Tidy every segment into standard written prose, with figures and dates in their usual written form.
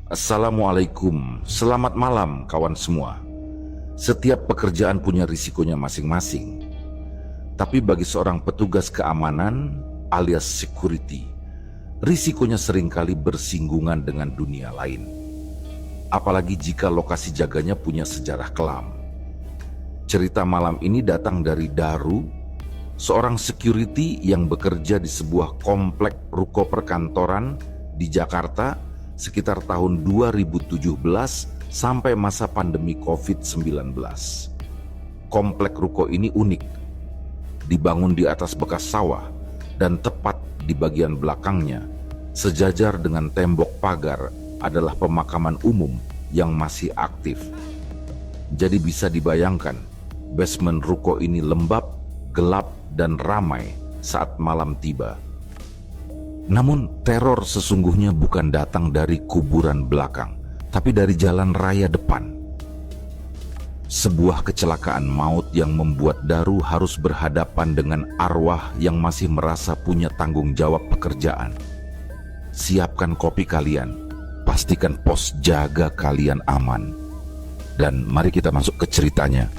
Assalamualaikum, selamat malam kawan semua. Setiap pekerjaan punya risikonya masing-masing. Tapi bagi seorang petugas keamanan alias security, risikonya seringkali bersinggungan dengan dunia lain. Apalagi jika lokasi jaganya punya sejarah kelam. Cerita malam ini datang dari Daru, seorang security yang bekerja di sebuah komplek ruko perkantoran di Jakarta sekitar tahun 2017 sampai masa pandemi COVID-19. Komplek ruko ini unik, dibangun di atas bekas sawah dan tepat di bagian belakangnya, sejajar dengan tembok pagar adalah pemakaman umum yang masih aktif. Jadi bisa dibayangkan, basement ruko ini lembab, gelap, dan ramai saat malam tiba. Namun teror sesungguhnya bukan datang dari kuburan belakang, tapi dari jalan raya depan. Sebuah kecelakaan maut yang membuat Daru harus berhadapan dengan arwah yang masih merasa punya tanggung jawab pekerjaan. Siapkan kopi kalian, pastikan pos jaga kalian aman. Dan mari kita masuk ke ceritanya.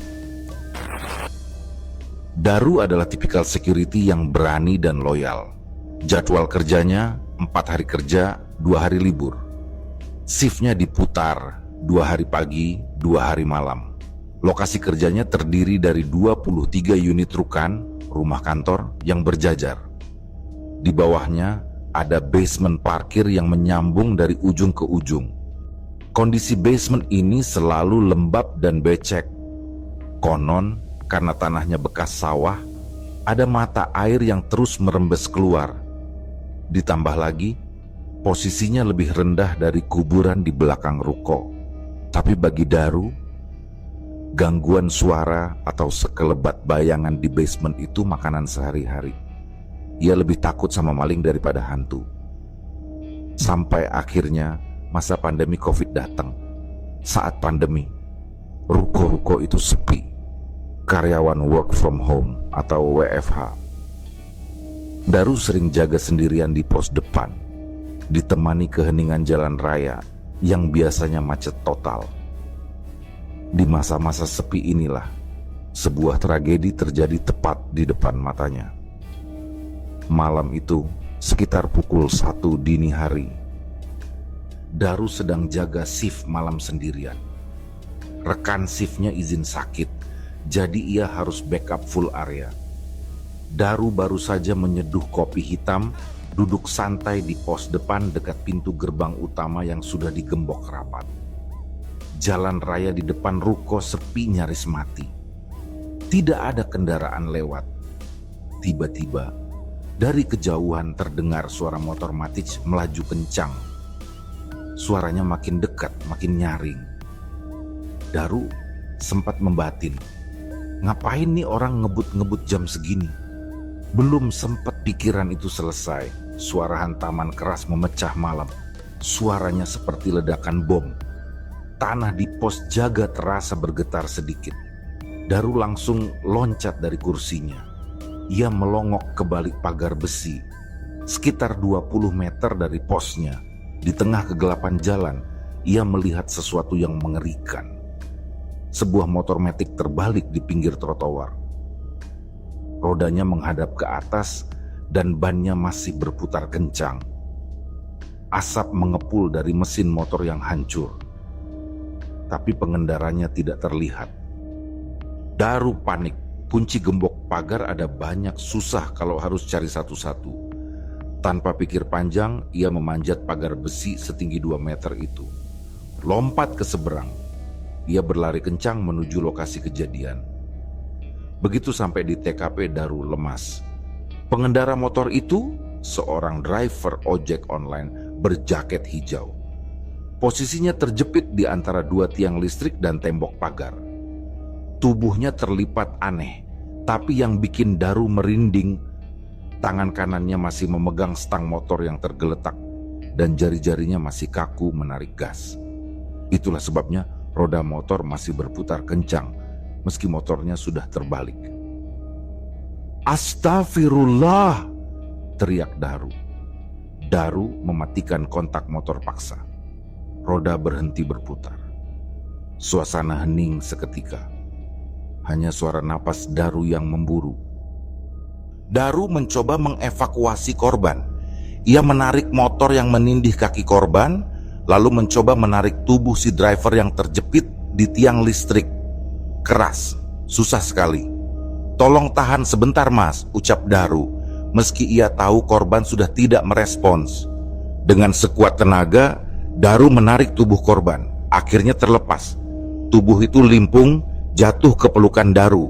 Daru adalah tipikal security yang berani dan loyal. Jadwal kerjanya 4 hari kerja, 2 hari libur. Shiftnya diputar 2 hari pagi, 2 hari malam. Lokasi kerjanya terdiri dari 23 unit rukan, rumah kantor yang berjajar. Di bawahnya ada basement parkir yang menyambung dari ujung ke ujung. Kondisi basement ini selalu lembab dan becek. Konon karena tanahnya bekas sawah, ada mata air yang terus merembes keluar. Ditambah lagi, posisinya lebih rendah dari kuburan di belakang ruko. Tapi bagi Daru, gangguan suara atau sekelebat bayangan di basement itu makanan sehari-hari. Ia lebih takut sama maling daripada hantu. Sampai akhirnya masa pandemi COVID datang. Saat pandemi, ruko-ruko itu sepi. Karyawan work from home atau WFH. Daru sering jaga sendirian di pos depan, ditemani keheningan jalan raya yang biasanya macet total. Di masa-masa sepi inilah, sebuah tragedi terjadi tepat di depan matanya. Malam itu, sekitar pukul 1 dini hari, Daru sedang jaga shift malam sendirian. Rekan shiftnya izin sakit, jadi ia harus backup full area. Daru baru saja menyeduh kopi hitam, duduk santai di pos depan dekat pintu gerbang utama yang sudah digembok rapat. Jalan raya di depan ruko sepi nyaris mati. Tidak ada kendaraan lewat. Tiba-tiba, dari kejauhan terdengar suara motor Matic melaju kencang. Suaranya makin dekat, makin nyaring. Daru sempat membatin. Ngapain nih orang ngebut-ngebut jam segini? Belum sempat pikiran itu selesai, suara hantaman keras memecah malam. Suaranya seperti ledakan bom. Tanah di pos jaga terasa bergetar sedikit. Daru langsung loncat dari kursinya. Ia melongok ke balik pagar besi. Sekitar 20 meter dari posnya, di tengah kegelapan jalan, ia melihat sesuatu yang mengerikan. Sebuah motor metik terbalik di pinggir trotoar. Rodanya menghadap ke atas dan bannya masih berputar kencang. Asap mengepul dari mesin motor yang hancur. Tapi pengendaranya tidak terlihat. Daru panik. Kunci gembok pagar ada banyak, susah kalau harus cari satu-satu. Tanpa pikir panjang, ia memanjat pagar besi setinggi 2 meter itu. Lompat ke seberang. Ia berlari kencang menuju lokasi kejadian. Begitu sampai di TKP, Daru lemas. Pengendara motor itu seorang driver ojek online berjaket hijau. Posisinya terjepit di antara 2 tiang listrik dan tembok pagar. Tubuhnya terlipat aneh, tapi yang bikin Daru merinding, tangan kanannya masih memegang stang motor yang tergeletak. dan jari-jarinya masih kaku menarik gas. Itulah sebabnya roda motor masih berputar kencang meski motornya sudah terbalik. "Astagfirullah!" teriak Daru. Daru mematikan kontak motor paksa. Roda berhenti berputar. Suasana hening seketika. Hanya suara napas Daru yang memburu. Daru mencoba mengevakuasi korban. Ia menarik motor yang menindih kaki korban, lalu mencoba menarik tubuh si driver yang terjepit di tiang listrik. Keras, susah sekali. "Tolong tahan sebentar, Mas," ucap Daru, meski ia tahu korban sudah tidak merespons. Dengan sekuat tenaga, Daru menarik tubuh korban. Akhirnya terlepas. Tubuh itu limpung, jatuh ke pelukan Daru.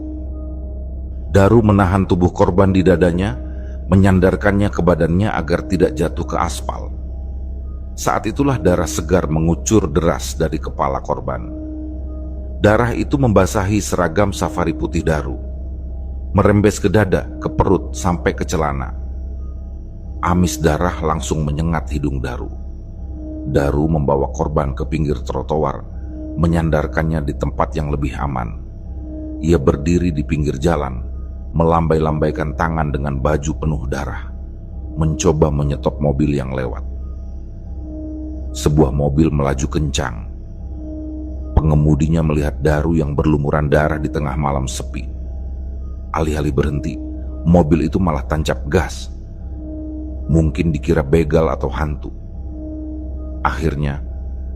Daru menahan tubuh korban di dadanya, menyandarkannya ke badannya agar tidak jatuh ke aspal. Saat itulah darah segar mengucur deras dari kepala korban. Darah itu membasahi seragam safari putih Daru, merembes ke dada, ke perut, sampai ke celana. Amis darah langsung menyengat hidung Daru. Daru membawa korban ke pinggir trotoar, menyandarkannya di tempat yang lebih aman. Ia berdiri di pinggir jalan, melambai-lambaikan tangan dengan baju penuh darah, mencoba menyetop mobil yang lewat. Sebuah mobil melaju kencang. Pengemudinya melihat Daru yang berlumuran darah di tengah malam sepi. Alih-alih berhenti, mobil itu malah tancap gas. Mungkin dikira begal atau hantu. Akhirnya,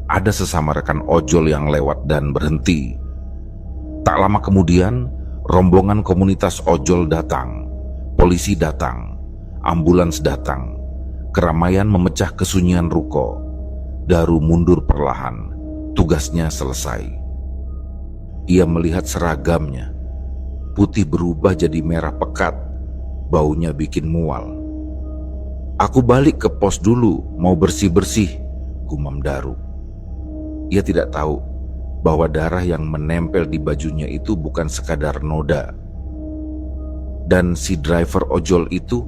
ada sesama rekan ojol yang lewat dan berhenti. Tak lama kemudian, rombongan komunitas ojol datang, polisi datang, ambulans datang. Keramaian memecah kesunyian ruko. Daru mundur perlahan, tugasnya selesai. Ia melihat seragamnya. Putih berubah jadi merah pekat, baunya bikin mual. "Aku balik ke pos dulu, mau bersih-bersih," gumam Daru. Ia tidak tahu bahwa darah yang menempel di bajunya itu bukan sekadar noda. Dan si driver ojol itu,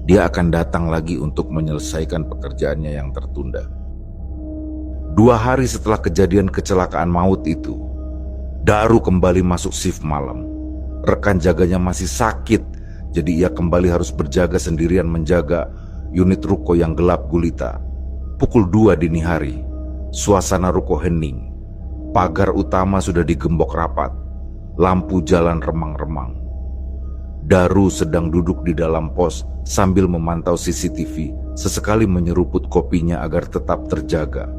dia akan datang lagi untuk menyelesaikan pekerjaannya yang tertunda. 2 hari setelah kejadian kecelakaan maut itu, Daru kembali masuk shift malam. Rekan jaganya masih sakit, jadi ia kembali harus berjaga sendirian menjaga unit ruko yang gelap gulita. Pukul 2 dini hari. Suasana ruko hening. Pagar utama sudah digembok rapat. Lampu jalan remang-remang. Daru sedang duduk di dalam pos sambil memantau CCTV, sesekali menyeruput kopinya agar tetap terjaga.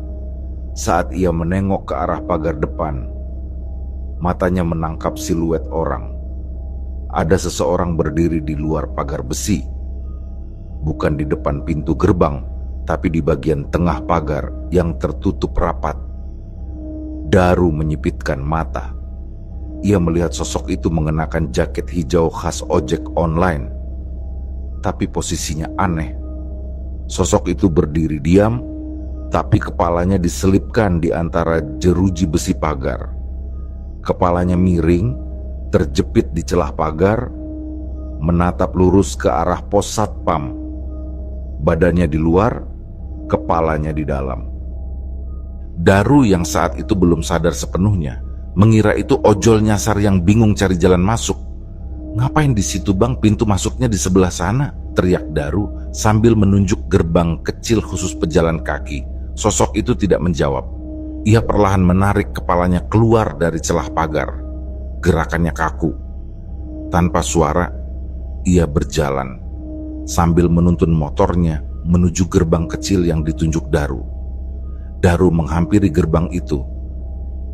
Saat ia menengok ke arah pagar depan, matanya menangkap siluet orang. Ada seseorang berdiri di luar pagar besi. Bukan di depan pintu gerbang, tapi di bagian tengah pagar yang tertutup rapat. Daru menyipitkan mata. Ia melihat sosok itu mengenakan jaket hijau khas ojek online. Tapi posisinya aneh. Sosok itu berdiri diam, tapi kepalanya diselipkan di antara jeruji besi pagar. Kepalanya miring, terjepit di celah pagar, menatap lurus ke arah pos satpam. Badannya di luar, kepalanya di dalam. Daru yang saat itu belum sadar sepenuhnya, mengira itu ojol nyasar yang bingung cari jalan masuk. "Ngapain di situ bang, pintu masuknya di sebelah sana," teriak Daru sambil menunjuk gerbang kecil khusus pejalan kaki. Sosok itu tidak menjawab. Ia perlahan menarik kepalanya keluar dari celah pagar. Gerakannya kaku. Tanpa suara, ia berjalan sambil menuntun motornya menuju gerbang kecil yang ditunjuk Daru. Daru menghampiri gerbang itu.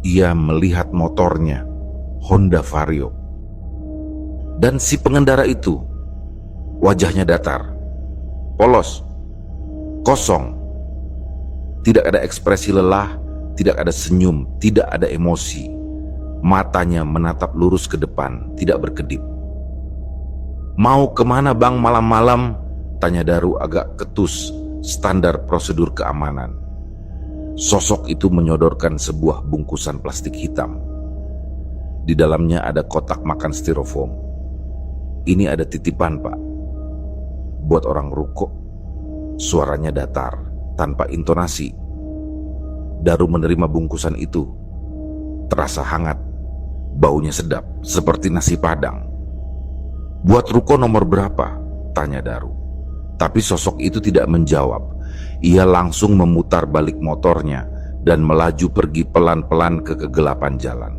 Ia melihat motornya, Honda Vario. Dan si pengendara itu, wajahnya datar, polos, kosong. Tidak ada ekspresi lelah, tidak ada senyum, tidak ada emosi. Matanya menatap lurus ke depan, tidak berkedip. "Mau kemana bang malam-malam?" tanya Daru agak ketus, standar prosedur keamanan. Sosok itu menyodorkan sebuah bungkusan plastik hitam. Di dalamnya ada kotak makan styrofoam. "Ini ada titipan pak, buat orang ruko." Suaranya datar, tanpa intonasi. Daru menerima bungkusan itu. Terasa hangat, baunya sedap, seperti nasi padang. "Buat ruko nomor berapa?" tanya Daru. Tapi sosok itu tidak menjawab. Ia langsung memutar balik motornya dan melaju pergi pelan-pelan ke kegelapan jalan.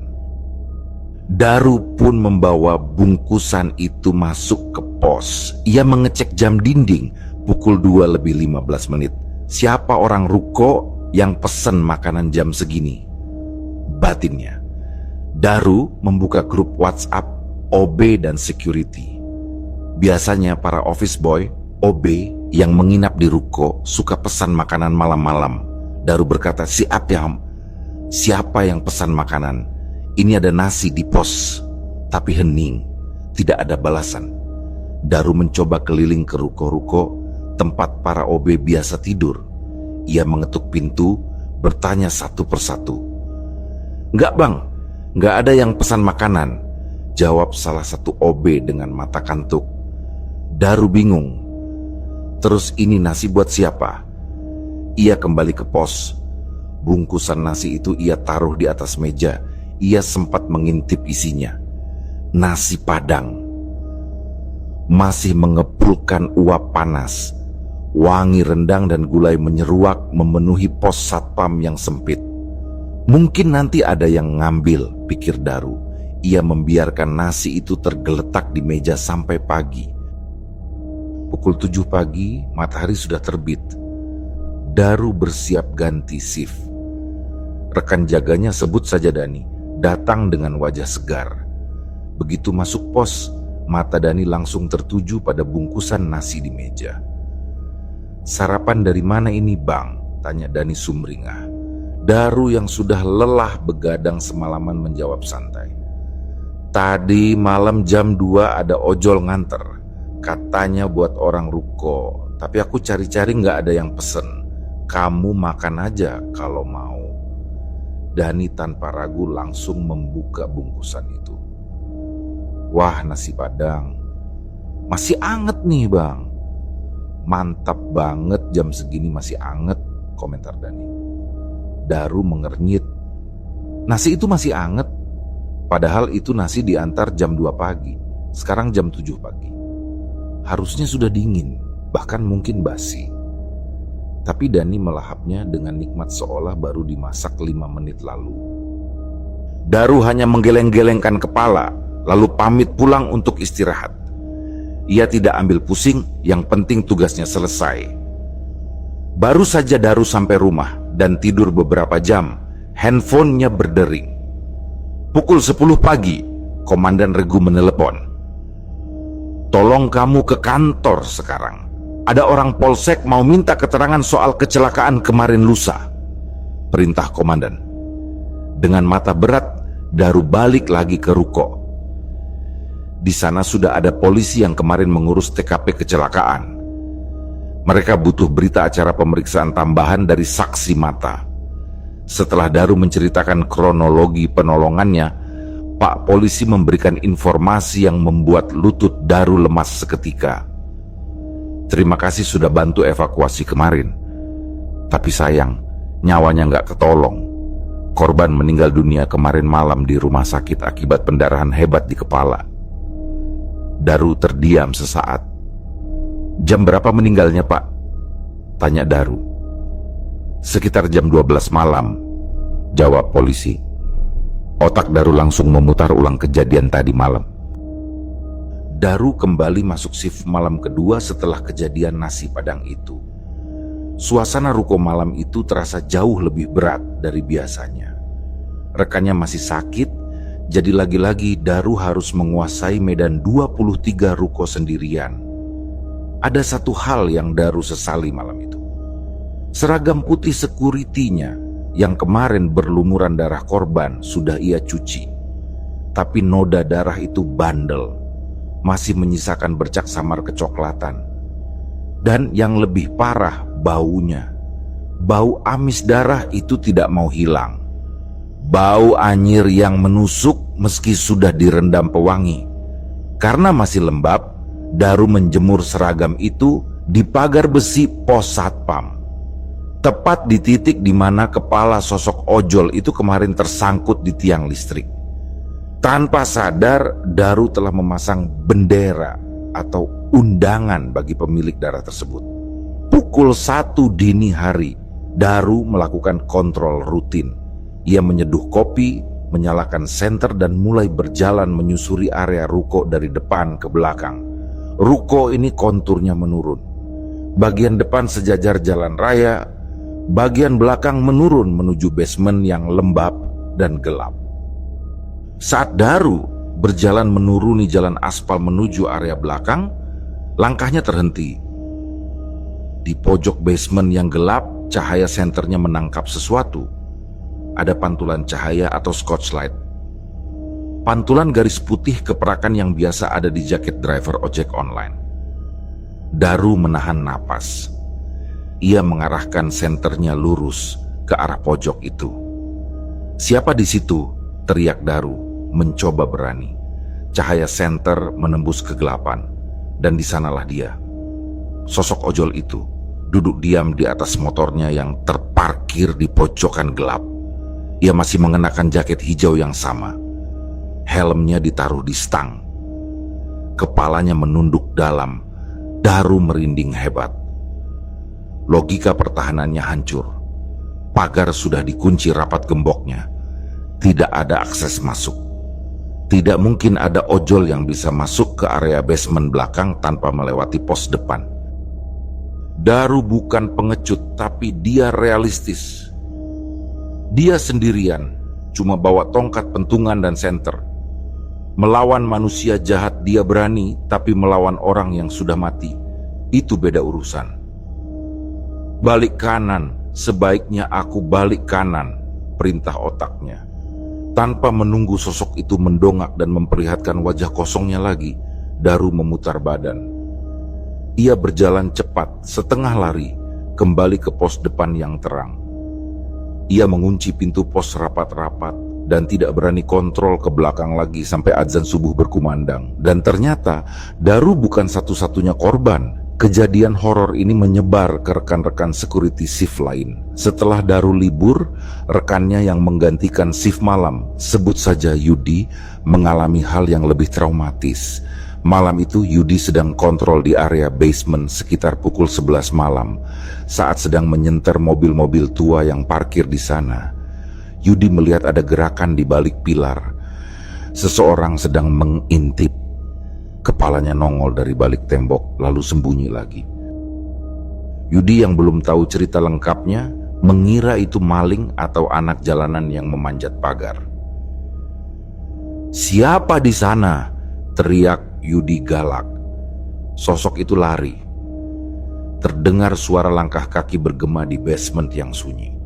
Daru pun membawa bungkusan itu masuk ke pos. Ia mengecek jam dinding, pukul 2:15. Siapa orang ruko yang pesen makanan jam segini? Batinnya, Daru membuka grup WhatsApp OB dan security. Biasanya para office boy, OB yang menginap di ruko suka pesan makanan malam-malam. Daru berkata, "Siap ya, siapa yang pesan makanan? Ini ada nasi di pos." Tapi hening, tidak ada balasan. Daru mencoba keliling ke ruko-ruko tempat para OB biasa tidur. Ia mengetuk pintu, bertanya satu persatu. "Enggak bang, enggak ada yang pesan makanan," jawab salah satu OB dengan mata kantuk. Daru bingung. Terus ini nasi buat siapa? Ia kembali ke pos. Bungkusan nasi itu ia taruh di atas meja. Ia sempat mengintip isinya. Nasi Padang. Masih mengepulkan uap panas. Wangi rendang dan gulai menyeruak memenuhi pos satpam yang sempit. Mungkin nanti ada yang ngambil, pikir Daru. Ia membiarkan nasi itu tergeletak di meja sampai pagi. Pukul 7 pagi, matahari sudah terbit. Daru bersiap ganti shift. Rekan jaganya, sebut saja Dani, datang dengan wajah segar. Begitu masuk pos, mata Dani langsung tertuju pada bungkusan nasi di meja. "Sarapan dari mana ini bang?" tanya Dani sumringah. Daru yang sudah lelah begadang semalaman menjawab santai. "Tadi malam jam 2 ada ojol nganter. Katanya buat orang ruko, tapi aku cari-cari nggak ada yang pesen. Kamu makan aja kalau mau." Dani tanpa ragu langsung membuka bungkusan itu. "Wah, nasi Padang. Masih anget nih bang." "Mantap banget, jam segini masih anget," komentar Dani. Daru mengernyit. Nasi itu masih anget, padahal itu nasi diantar jam 2 pagi. Sekarang jam 7 pagi. Harusnya sudah dingin, bahkan mungkin basi. Tapi Dani melahapnya dengan nikmat seolah baru dimasak 5 menit lalu. Daru hanya menggeleng-gelengkan kepala, lalu pamit pulang untuk istirahat. Ia tidak ambil pusing, yang penting tugasnya selesai. Baru saja Daru sampai rumah dan tidur beberapa jam, handphonenya berdering. Pukul 10 pagi, Komandan Regu menelepon. "Tolong kamu ke kantor sekarang. Ada orang polsek mau minta keterangan soal kecelakaan kemarin lusa," perintah komandan. Dengan mata berat, Daru balik lagi ke ruko. Di sana sudah ada polisi yang kemarin mengurus TKP kecelakaan. Mereka butuh berita acara pemeriksaan tambahan dari saksi mata. Setelah Daru menceritakan kronologi penolongannya, Pak Polisi memberikan informasi yang membuat lutut Daru lemas seketika. "Terima kasih sudah bantu evakuasi kemarin. Tapi sayang, nyawanya nggak ketolong. Korban meninggal dunia kemarin malam di rumah sakit akibat pendarahan hebat di kepala." Daru terdiam sesaat. "Jam berapa meninggalnya Pak?" tanya Daru. "Sekitar jam 12 malam, jawab polisi. Otak Daru langsung memutar ulang kejadian tadi malam. Daru kembali masuk shift malam kedua setelah kejadian nasi Padang itu. Suasana ruko malam itu terasa jauh lebih berat dari biasanya. Rekannya masih sakit, jadi lagi-lagi Daru harus menguasai medan 23 ruko sendirian. Ada satu hal yang Daru sesali malam itu. Seragam putih sekuritinya yang kemarin berlumuran darah korban sudah ia cuci. Tapi noda darah itu bandel, masih menyisakan bercak samar kecoklatan. Dan yang lebih parah, baunya. Bau amis darah itu tidak mau hilang. Bau anyir yang menusuk meski sudah direndam pewangi. Karena masih lembab, Daru menjemur seragam itu di pagar besi pos satpam, tepat di titik di mana kepala sosok ojol itu kemarin tersangkut di tiang listrik. Tanpa sadar, Daru telah memasang bendera atau undangan bagi pemilik darah tersebut. Pukul 1 dini hari, Daru melakukan kontrol rutin. Ia menyeduh kopi, menyalakan senter dan mulai berjalan menyusuri area ruko dari depan ke belakang. Ruko ini konturnya menurun. Bagian depan sejajar jalan raya, bagian belakang menurun menuju basement yang lembab dan gelap. Saat Daru berjalan menuruni jalan aspal menuju area belakang, langkahnya terhenti. Di pojok basement yang gelap, cahaya senternya menangkap sesuatu. Ada pantulan cahaya atau scotch light. Pantulan garis putih keperakan yang biasa ada di jaket driver ojek online. Daru menahan napas. Ia mengarahkan senternya lurus ke arah pojok itu. "Siapa di situ?" teriak Daru, mencoba berani. Cahaya senter menembus kegelapan, dan di sanalah dia. Sosok ojol itu duduk diam di atas motornya yang terparkir di pojokan gelap. Ia masih mengenakan jaket hijau yang sama. Helmnya ditaruh di stang. Kepalanya menunduk dalam. Daru merinding hebat. Logika pertahanannya hancur. Pagar sudah dikunci rapat gemboknya. Tidak ada akses masuk. Tidak mungkin ada ojol yang bisa masuk ke area basement belakang tanpa melewati pos depan. Daru bukan pengecut, tapi dia realistis. Dia sendirian, cuma bawa tongkat pentungan dan senter. Melawan manusia jahat dia berani, tapi melawan orang yang sudah mati, itu beda urusan. "Balik kanan, sebaiknya aku balik kanan," perintah otaknya. Tanpa menunggu sosok itu mendongak dan memperlihatkan wajah kosongnya lagi, Daru memutar badan. Ia berjalan cepat, setengah lari, kembali ke pos depan yang terang. Ia mengunci pintu pos rapat-rapat dan tidak berani kontrol ke belakang lagi sampai azan subuh berkumandang. Dan ternyata Daru bukan satu-satunya korban. Kejadian horor ini menyebar ke rekan-rekan security shift lain. Setelah Daru libur, rekannya yang menggantikan shift malam, sebut saja Yudi, mengalami hal yang lebih traumatis. Malam itu Yudi sedang kontrol di area basement sekitar pukul 11 malam. Saat sedang menyenter mobil-mobil tua yang parkir di sana, Yudi melihat ada gerakan di balik pilar. Seseorang sedang mengintip. Kepalanya nongol dari balik tembok, lalu sembunyi lagi. Yudi yang belum tahu cerita lengkapnya, mengira itu maling atau anak jalanan yang memanjat pagar. "Siapa di sana?" teriak Yudi galak. Sosok itu lari. Terdengar suara langkah kaki bergema di basement yang sunyi.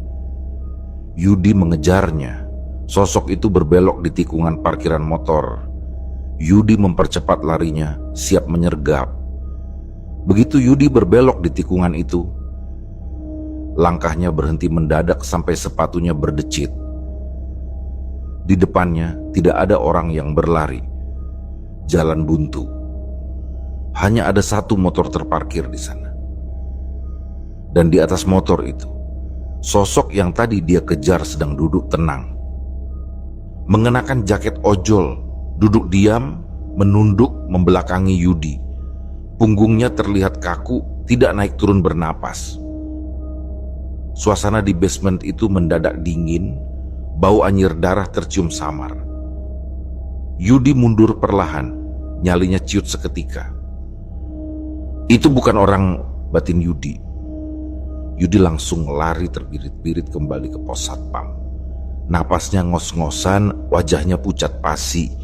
Yudi mengejarnya. Sosok itu berbelok di tikungan parkiran motor. Yudi mempercepat larinya, siap menyergap. Begitu Yudi berbelok di tikungan itu, langkahnya berhenti mendadak sampai sepatunya berdecit. Di depannya tidak ada orang yang berlari. Jalan buntu. Hanya ada satu motor terparkir di sana. Dan di atas motor itu, sosok yang tadi dia kejar sedang duduk tenang. Mengenakan jaket ojol, duduk diam, menunduk membelakangi Yudi. Punggungnya terlihat kaku, tidak naik turun bernapas. Suasana di basement itu mendadak dingin, bau anyir darah tercium samar. Yudi mundur perlahan, nyalinya ciut seketika. Itu bukan orang, batin Yudi. Yudi langsung lari terbirit-birit kembali ke pos satpam. Napasnya ngos-ngosan, wajahnya pucat pasi.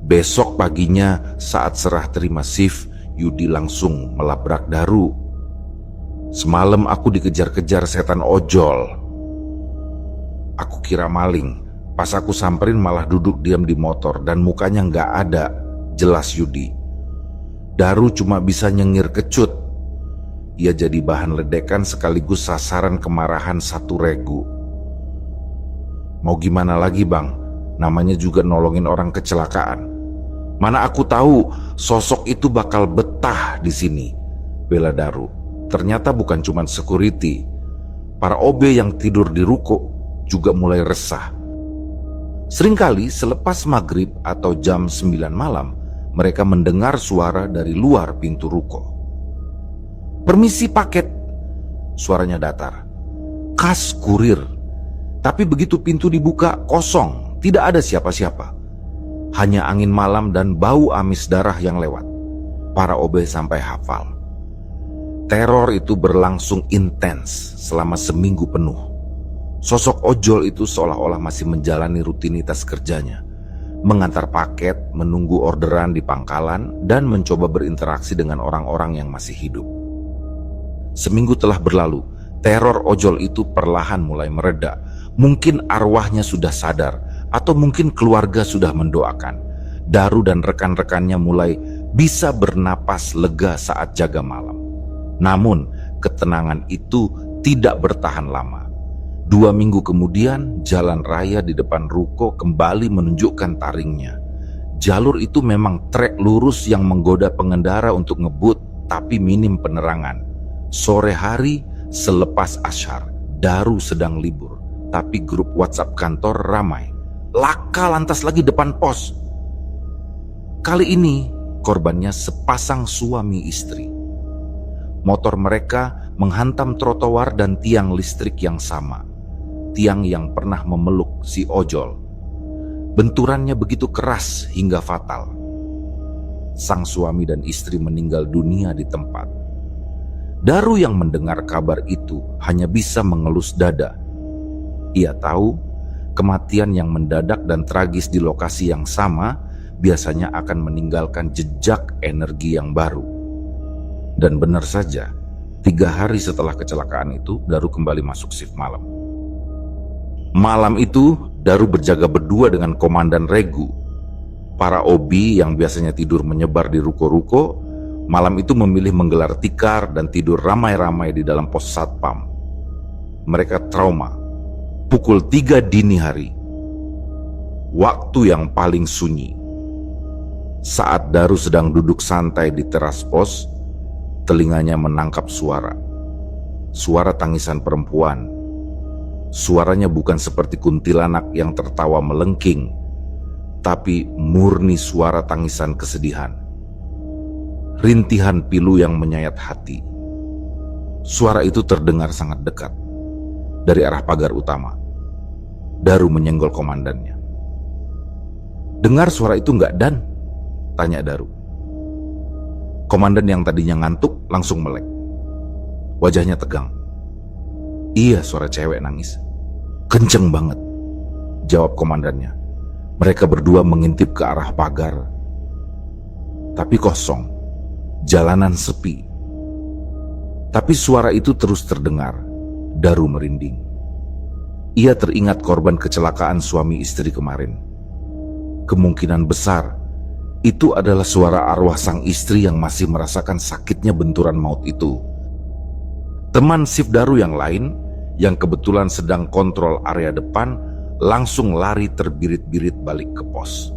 Besok paginya saat serah terima shift, Yudi langsung melabrak Daru. "Semalam aku dikejar-kejar setan ojol. Aku kira maling. Pas aku samperin malah duduk diam di motor dan mukanya nggak ada," jelas Yudi. Daru cuma bisa nyengir kecut. Ia jadi bahan ledekan sekaligus sasaran kemarahan satu regu. "Mau gimana lagi bang? Namanya juga nolongin orang kecelakaan. Mana aku tahu sosok itu bakal betah di sini," bela Daru. Ternyata bukan cuma security, para OB yang tidur di ruko juga mulai resah. Seringkali selepas maghrib atau jam 9 malam, mereka mendengar suara dari luar pintu ruko. "Permisi paket," suaranya datar. "Khas kurir." Tapi begitu pintu dibuka, kosong, tidak ada siapa-siapa. Hanya angin malam dan bau amis darah yang lewat. Para OB sampai hafal. Teror itu berlangsung intens selama seminggu penuh. Sosok ojol itu seolah-olah masih menjalani rutinitas kerjanya. Mengantar paket, menunggu orderan di pangkalan, dan mencoba berinteraksi dengan orang-orang yang masih hidup. Seminggu telah berlalu, teror ojol itu perlahan mulai mereda. Mungkin arwahnya sudah sadar, atau mungkin keluarga sudah mendoakan. Daru dan rekan-rekannya mulai bisa bernapas lega saat jaga malam. Namun, ketenangan itu tidak bertahan lama. 2 minggu kemudian, jalan raya di depan ruko kembali menunjukkan taringnya. Jalur itu memang trek lurus yang menggoda pengendara untuk ngebut, tapi minim penerangan. Sore hari, selepas asyar, Daru sedang libur, tapi grup WhatsApp kantor ramai. Laka lantas lagi depan pos. Kali ini, korbannya sepasang suami istri. Motor mereka menghantam trotoar dan tiang listrik yang sama. Tiang yang pernah memeluk si ojol. Benturannya begitu keras hingga fatal. Sang suami dan istri meninggal dunia di tempat. Daru yang mendengar kabar itu hanya bisa mengelus dada. Ia tahu kematian yang mendadak dan tragis di lokasi yang sama biasanya akan meninggalkan jejak energi yang baru. Dan benar saja, 3 hari setelah kecelakaan itu, Daru kembali masuk shift malam. Malam itu, Daru berjaga berdua dengan Komandan Regu. Para OB yang biasanya tidur menyebar di ruko-ruko, malam itu memilih menggelar tikar dan tidur ramai-ramai di dalam pos satpam. Mereka trauma. Pukul 3 dini hari. Waktu yang paling sunyi. Saat Daru sedang duduk santai di teras pos, telinganya menangkap suara. Suara tangisan perempuan. Suaranya bukan seperti kuntilanak yang tertawa melengking, tapi murni suara tangisan kesedihan. Rintihan pilu yang menyayat hati. Suara itu terdengar sangat dekat, dari arah pagar utama. Daru menyenggol komandannya. "Dengar suara itu enggak, Dan?" tanya Daru. Komandan yang tadinya ngantuk langsung melek. Wajahnya tegang. "Iya, suara cewek nangis." "Kenceng banget," jawab komandannya. Mereka berdua mengintip ke arah pagar. Tapi kosong. Jalanan sepi. Tapi suara itu terus terdengar. Daru merinding. Ia teringat korban kecelakaan suami istri kemarin. Kemungkinan besar itu adalah suara arwah sang istri yang masih merasakan sakitnya benturan maut itu. Teman shift Daru yang lain, yang kebetulan sedang kontrol area depan, langsung lari terbirit-birit balik ke pos.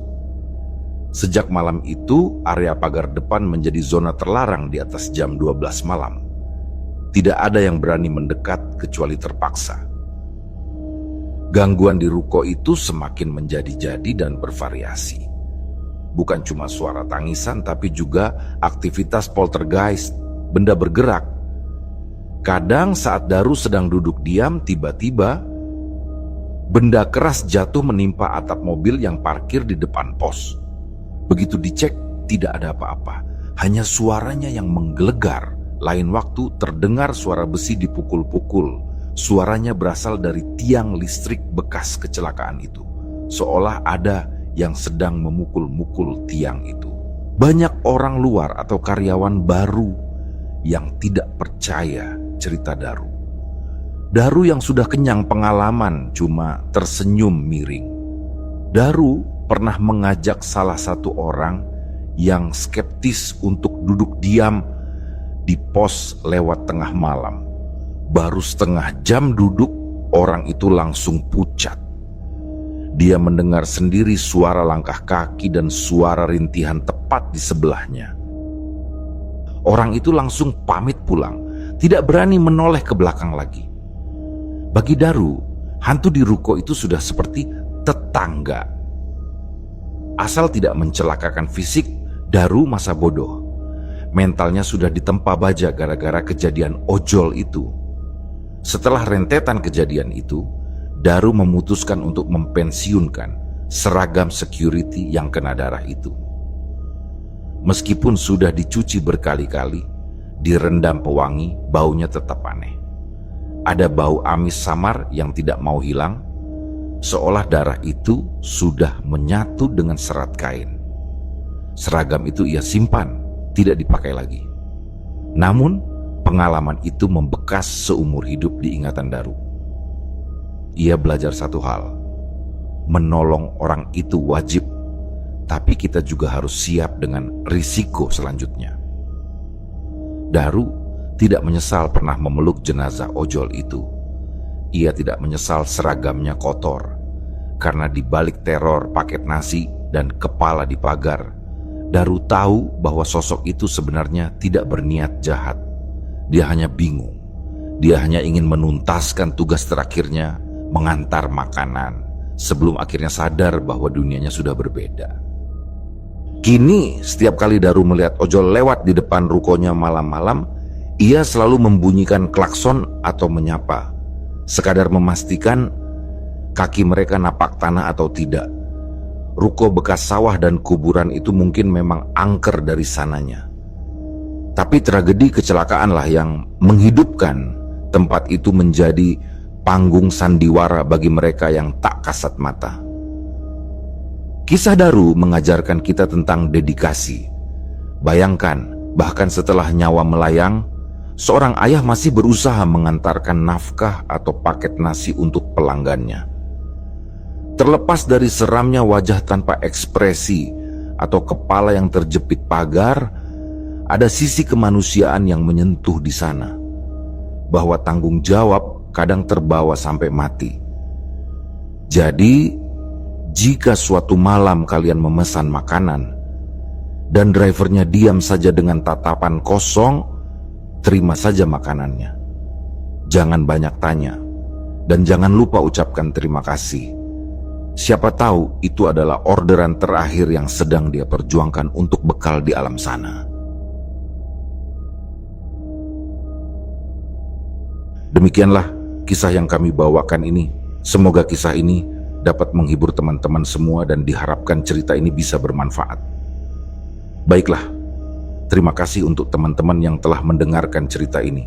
Sejak malam itu, area pagar depan menjadi zona terlarang di atas jam 12 malam. Tidak ada yang berani mendekat kecuali terpaksa. Gangguan di ruko itu semakin menjadi-jadi dan bervariasi. Bukan cuma suara tangisan, tapi juga aktivitas poltergeist, benda bergerak. Kadang saat Daru sedang duduk diam, tiba-tiba benda keras jatuh menimpa atap mobil yang parkir di depan pos. Begitu dicek, tidak ada apa-apa. Hanya suaranya yang menggelegar. Lain waktu terdengar suara besi dipukul-pukul. Suaranya berasal dari tiang listrik bekas kecelakaan itu. Seolah ada yang sedang memukul-mukul tiang itu. Banyak orang luar atau karyawan baru yang tidak percaya cerita Daru. Daru yang sudah kenyang pengalaman cuma tersenyum miring. Daru pernah mengajak salah satu orang yang skeptis untuk duduk diam di pos lewat tengah malam. Baru setengah jam duduk, orang itu langsung pucat. Dia mendengar sendiri suara langkah kaki dan suara rintihan tepat di sebelahnya. Orang itu langsung pamit pulang, tidak berani menoleh ke belakang lagi. Bagi Daru, hantu di ruko itu sudah seperti tetangga. Asal tidak mencelakakan fisik, Daru masa bodoh. Mentalnya sudah ditempa baja gara-gara kejadian ojol itu. Setelah rentetan kejadian itu, Daru memutuskan untuk mempensiunkan seragam security yang kena darah itu. Meskipun sudah dicuci berkali-kali, direndam pewangi, baunya tetap aneh. Ada bau amis samar yang tidak mau hilang, seolah darah itu sudah menyatu dengan serat kain. Seragam itu ia simpan, tidak dipakai lagi. Namun, pengalaman itu membekas seumur hidup di ingatan Daru. Ia belajar satu hal, menolong orang itu wajib, tapi kita juga harus siap dengan risiko selanjutnya. Daru tidak menyesal pernah memeluk jenazah ojol itu. Ia tidak menyesal seragamnya kotor, karena di balik teror paket nasi dan kepala di pagar, Daru tahu bahwa sosok itu sebenarnya tidak berniat jahat. Dia hanya bingung. Dia hanya ingin menuntaskan tugas terakhirnya, mengantar makanan, sebelum akhirnya sadar bahwa dunianya sudah berbeda. Kini, setiap kali Daru melihat ojol lewat di depan rukonya malam-malam, ia selalu membunyikan klakson atau menyapa, sekadar memastikan kaki mereka napak tanah atau tidak. Ruko bekas sawah dan kuburan itu mungkin memang angker dari sananya. Tapi tragedi kecelakaanlah yang menghidupkan tempat itu menjadi panggung sandiwara bagi mereka yang tak kasat mata. Kisah Daru mengajarkan kita tentang dedikasi. Bayangkan, bahkan setelah nyawa melayang, seorang ayah masih berusaha mengantarkan nafkah atau paket nasi untuk pelanggannya. Terlepas dari seramnya wajah tanpa ekspresi atau kepala yang terjepit pagar, ada sisi kemanusiaan yang menyentuh di sana. Bahwa tanggung jawab kadang terbawa sampai mati. Jadi, jika suatu malam kalian memesan makanan dan drivernya diam saja dengan tatapan kosong, terima saja makanannya. Jangan banyak tanya dan jangan lupa ucapkan terima kasih. Siapa tahu itu adalah orderan terakhir yang sedang dia perjuangkan untuk bekal di alam sana. Demikianlah kisah yang kami bawakan ini. Semoga kisah ini dapat menghibur teman-teman semua dan diharapkan cerita ini bisa bermanfaat. Baiklah, terima kasih untuk teman-teman yang telah mendengarkan cerita ini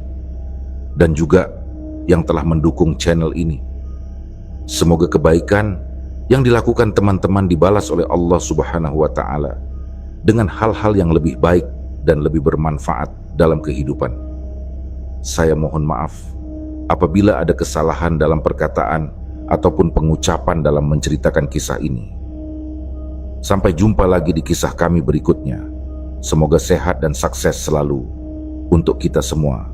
dan juga yang telah mendukung channel ini. Semoga kebaikan yang dilakukan teman-teman dibalas oleh Allah Subhanahu wa Ta'ala dengan hal-hal yang lebih baik dan lebih bermanfaat dalam kehidupan. Saya mohon maaf apabila ada kesalahan dalam perkataan ataupun pengucapan dalam menceritakan kisah ini. Sampai jumpa lagi di kisah kami berikutnya. Semoga sehat dan sukses selalu untuk kita semua.